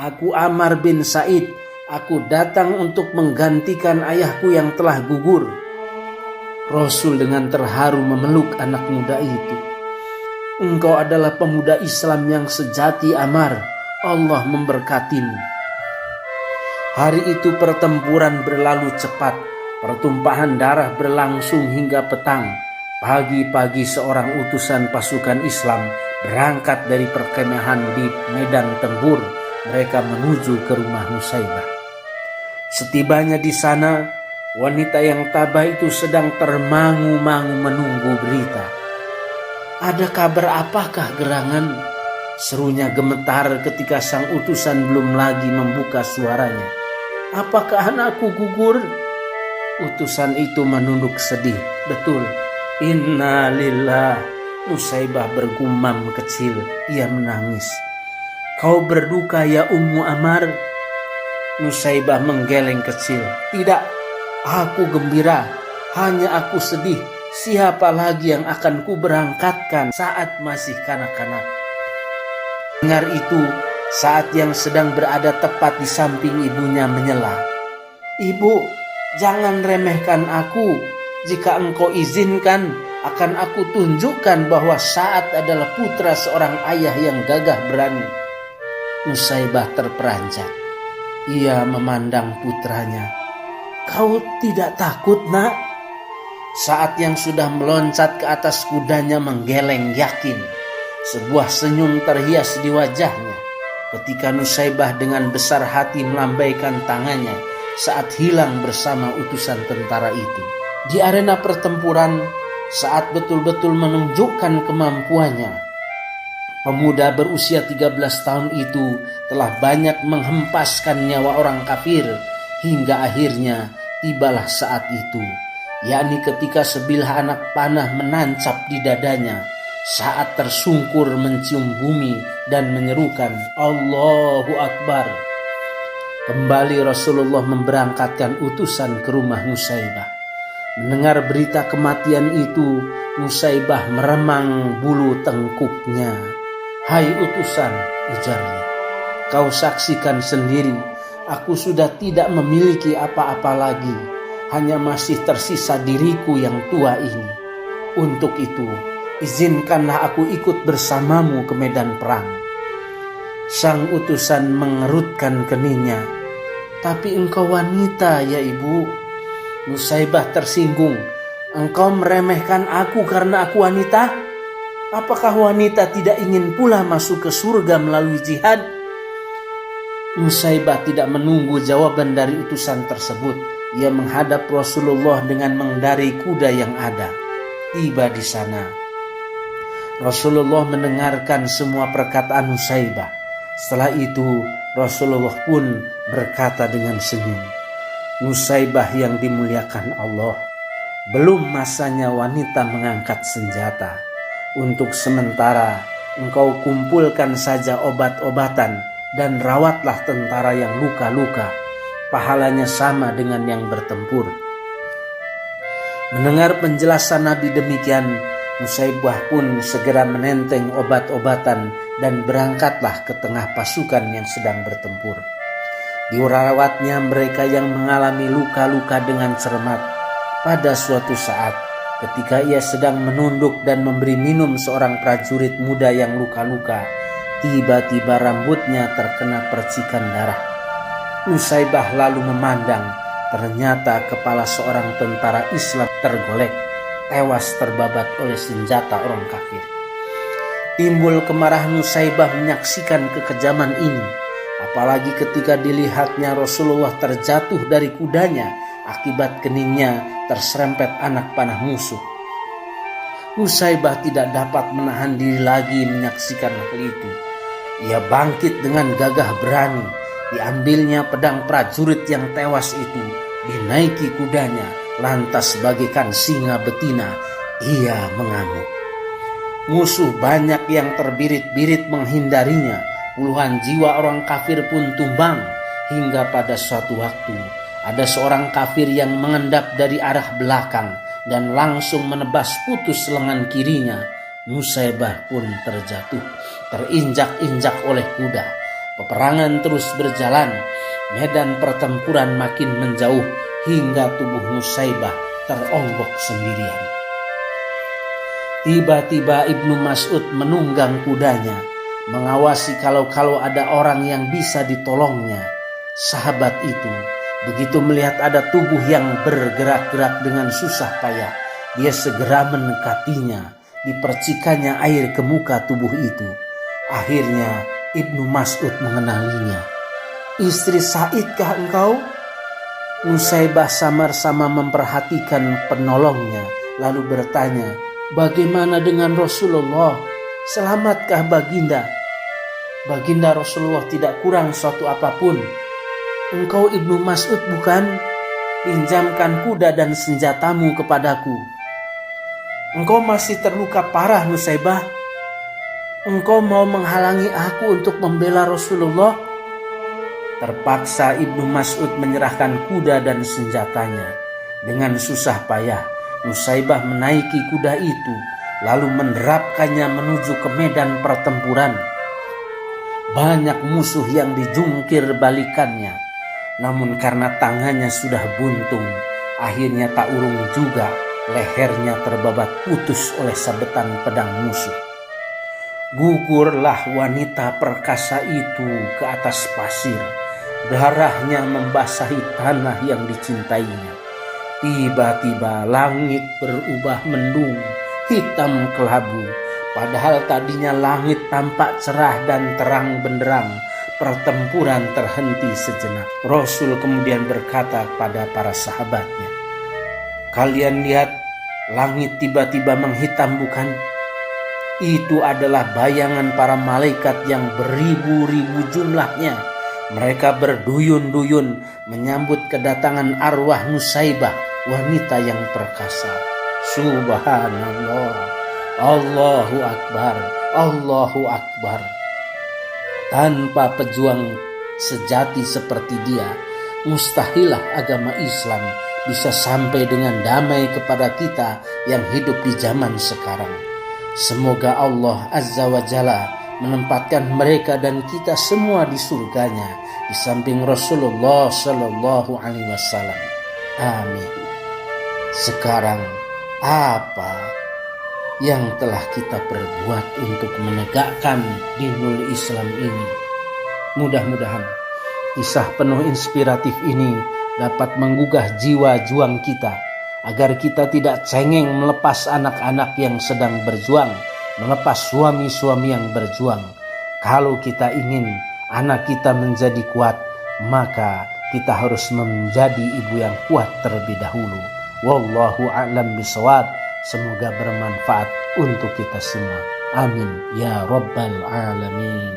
Aku Ammar bin Said. Aku datang untuk menggantikan ayahku yang telah gugur." Rasul dengan terharu memeluk anak muda itu. "Engkau adalah pemuda Islam yang sejati, Ammar. Allah memberkatimu." Hari itu pertempuran berlalu cepat. Pertumpahan darah berlangsung hingga petang. Pagi-pagi seorang utusan pasukan Islam berangkat dari perkemahan di medan tempur. Mereka menuju ke rumah Nusaybah. Setibanya di sana, wanita yang tabah itu sedang termangu-mangu menunggu berita. "Ada kabar apakah gerangan?" serunya gemetar ketika sang utusan belum lagi membuka suaranya. "Apakah anakku gugur?" Utusan itu menunduk sedih. "Betul. Inna lillah." Nusaybah bergumam kecil. Ia menangis. "Kau berduka ya Ummu Ammar?" Nusaybah menggeleng kecil. "Tidak, aku gembira. Hanya aku sedih. Siapa lagi yang akan ku berangkatkan saat masih kanak-kanak?" Dengar itu, saat yang sedang berada tepat di samping ibunya menyela. "Ibu, jangan remehkan aku. Jika engkau izinkan, akan aku tunjukkan bahwa Sa'ad adalah putra seorang ayah yang gagah berani." Nusaybah terperanjat. Ia memandang putranya. "Kau tidak takut, nak?" Sa'ad yang sudah meloncat ke atas kudanya menggeleng yakin. Sebuah senyum terhias di wajahnya ketika Nusaybah dengan besar hati melambaikan tangannya saat hilang bersama utusan tentara itu. Di arena pertempuran, Sa'ad betul-betul menunjukkan kemampuannya. Pemuda berusia 13 tahun itu telah banyak menghempaskan nyawa orang kafir hingga akhirnya tibalah saat itu, yakni ketika sebilah anak panah menancap di dadanya. Saat tersungkur mencium bumi dan menyerukan, "Allahu Akbar." Kembali Rasulullah memberangkatkan utusan ke rumah Nusaybah. Mendengar berita kematian itu, Nusaybah meremang bulu tengkuknya. "Hai utusan," ujarnya, "kau saksikan sendiri, aku sudah tidak memiliki apa-apa lagi. Hanya masih tersisa diriku yang tua ini. Untuk itu, izinkanlah aku ikut bersamamu ke medan perang." Sang utusan mengerutkan keningnya. "Tapi engkau wanita ya ibu." Nusaybah tersinggung. "Engkau meremehkan aku karena aku wanita? Apakah wanita tidak ingin pula masuk ke surga melalui jihad?" Nusaybah tidak menunggu jawaban dari utusan tersebut. Ia menghadap Rasulullah dengan mengendarai kuda yang ada. Tiba di sana, Rasulullah mendengarkan semua perkataan Nusaybah. Setelah itu Rasulullah pun berkata dengan senyum, "Nusaybah yang dimuliakan Allah, belum masanya wanita mengangkat senjata. Untuk sementara engkau kumpulkan saja obat-obatan dan rawatlah tentara yang luka-luka. Pahalanya sama dengan yang bertempur." Mendengar penjelasan Nabi demikian, Nusaybah pun segera menenteng obat-obatan dan berangkatlah ke tengah pasukan yang sedang bertempur. Dirawatnya mereka yang mengalami luka-luka dengan cermat. Pada suatu saat, ketika ia sedang menunduk dan memberi minum seorang prajurit muda yang luka-luka, tiba-tiba rambutnya terkena percikan darah. Nusaybah lalu memandang, ternyata kepala seorang tentara Islam tergolek, tewas terbabat oleh senjata orang kafir. Timbul kemarahan Nusaybah menyaksikan kekejaman ini, apalagi ketika dilihatnya Rasulullah terjatuh dari kudanya akibat keningnya terserempet anak panah musuh. Nusaybah tidak dapat menahan diri lagi menyaksikan hal itu. Ia bangkit dengan gagah berani. Diambilnya pedang prajurit yang tewas itu, dinaiki kudanya, lantas bagaikan singa betina, ia mengamuk. Musuh banyak yang terbirit-birit menghindarinya. Puluhan jiwa orang kafir pun tumbang. Hingga pada suatu waktu, ada seorang kafir yang mengendap dari arah belakang dan langsung menebas putus lengan kirinya. Nusaybah pun terjatuh, terinjak-injak oleh kuda. Peperangan terus berjalan. Medan pertempuran makin menjauh hingga tubuh Nusaybah teronggok sendirian. Tiba-tiba Ibnu Mas'ud menunggang kudanya, mengawasi kalau ada orang yang bisa ditolongnya. Sahabat itu begitu melihat ada tubuh yang bergerak-gerak dengan susah payah, dia segera mendekatinya, dipercikannya air ke muka tubuh itu. Akhirnya Ibnu Mas'ud mengenalinya. "Istri Sa'idkah engkau?" Nusaybah samar-samar memperhatikan penolongnya, lalu bertanya, "Bagaimana dengan Rasulullah? Selamatkah Baginda?" "Baginda Rasulullah tidak kurang suatu apapun." "Engkau Ibnu Mas'ud bukan? Pinjamkan kuda dan senjatamu kepadaku." "Engkau masih terluka parah Nusaybah? Engkau mau menghalangi aku untuk membela Rasulullah?" Terpaksa Ibnu Mas'ud menyerahkan kuda dan senjatanya. Dengan susah payah Nusaybah menaiki kuda itu, lalu menerapkannya menuju ke medan pertempuran. Banyak musuh yang dijungkir balikannya, namun karena tangannya sudah buntung, akhirnya tak urung juga lehernya terbabat putus oleh sabetan pedang musuh. Gugurlah wanita perkasa itu ke atas pasir, darahnya membasahi tanah yang dicintainya. Tiba-tiba langit berubah mendung, hitam kelabu. Padahal tadinya langit tampak cerah dan terang benderang. Pertempuran terhenti sejenak. Rasul kemudian berkata kepada para sahabatnya, "Kalian lihat langit tiba-tiba menghitam bukan? Itu adalah bayangan para malaikat yang beribu-ribu jumlahnya. Mereka berduyun-duyun menyambut kedatangan arwah Nusaybah, wanita yang perkasa." Subhanallah, Allahu Akbar, Allahu Akbar. Tanpa pejuang sejati seperti dia, mustahilah agama Islam bisa sampai dengan damai kepada kita yang hidup di zaman sekarang. Semoga Allah Azza wa Jalla menempatkan mereka dan kita semua di surganya, di samping Rasulullah Shallallahu Alaihi Wasallam. Amin. Sekarang apa yang telah kita perbuat untuk menegakkan dinul Islam ini? Mudah-mudahan kisah penuh inspiratif ini dapat menggugah jiwa juang kita, agar kita tidak cengeng melepas anak-anak yang sedang berjuang, melepas suami-suami yang berjuang. Kalau kita ingin anak kita menjadi kuat, maka kita harus menjadi ibu yang kuat terlebih dahulu. Wallahu a'lam bishawab. Semoga bermanfaat untuk kita semua. Amin ya rabbal alamin.